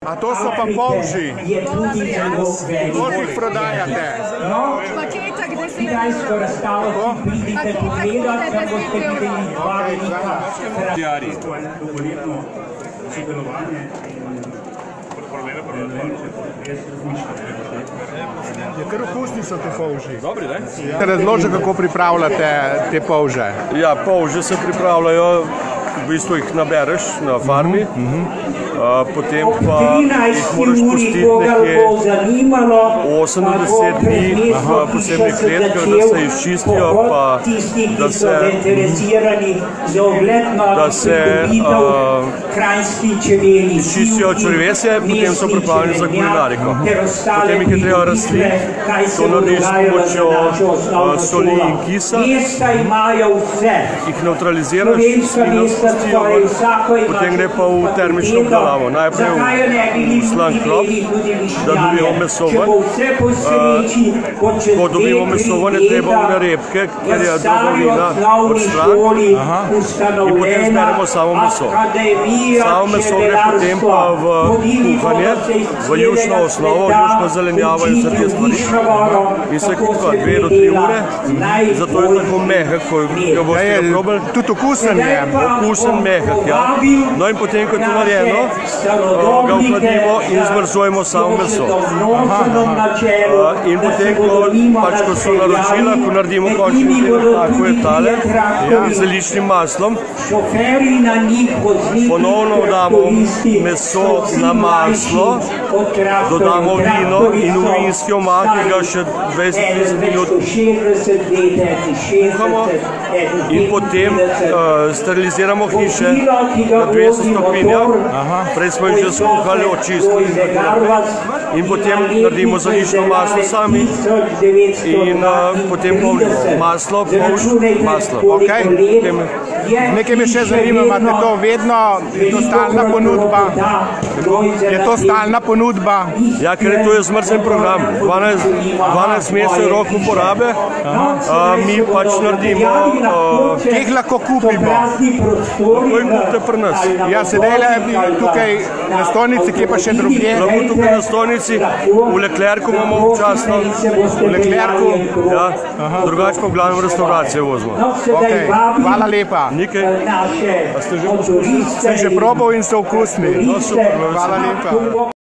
A to so pa polži. Koliko jih prodajate? Paketek 10 evrov. Paketek 10 evrov. Kar okusni so te polži. Dobri, ne? Razloži, kako pripravljate te polže. Ja, polže se pripravljajo, v bistvu jih nabereš na farmi, potem pa jih moraš pustiti nekje 80 dni v posebnih kletkah, da se izčistijo, pa da se izčistijo črevesje, potem so pripravljeni za kulinariko. Potem jih je treba razsliti, to narediš s pomočjo soli in kisa, jih neutraliziraš in razpustijo, potem gre pa v termično obdelavo. Najprej v slan krop, da dobimo meso ven. Ko dobimo meso ven, je treba v repke, ker je drobovina odstran, in potem zberemo samo meso. Samo meso gre potem pa v kuhanje, v jušno osnovo, jušno zelenjavo in vse te stvari. In se kuha 2 do 3 ure, zato je tako mehek, ko jo boste probali. Tudi okusen je. Okusen, mehek, ja. No in potem, ko je to narejeno, ga ohladimo in zmrzujemo samo meso. In potem, ko so naročila, ko naredimo končni izdelek, tako je tale, z ličnim maslom, ponovno damo meso na maslo, dodamo vino in v vinski omaki ga še 20-30 minut kuhamo in potem steriliziramo hiše na 200 stopinjah. Prej smo jih že skuhali, očistili in potem naredimo zalično maslo sami in potem polnimo maslo, maslo. Nekaj me še zanima, imate to vedno, je to stalna ponudba? Je to stalna ponudba? Ja, ker je to zmrznjen program, 12 mesecev rok uporabe, mi pač naredimo... Kje jih lahko kupimo? Lahko jih kupite pri nas. Ja, sedaj tukaj na stojnici, kje pa še drugje? Lahko tukaj na stojnici, v Leclercu imamo občasno. V Leclercu? Ja, drugače pa v glavnem restauracije vozimo. Hvala lepa. Nikaj. Ste že probal in so okusni? No, super. Hvala lepa.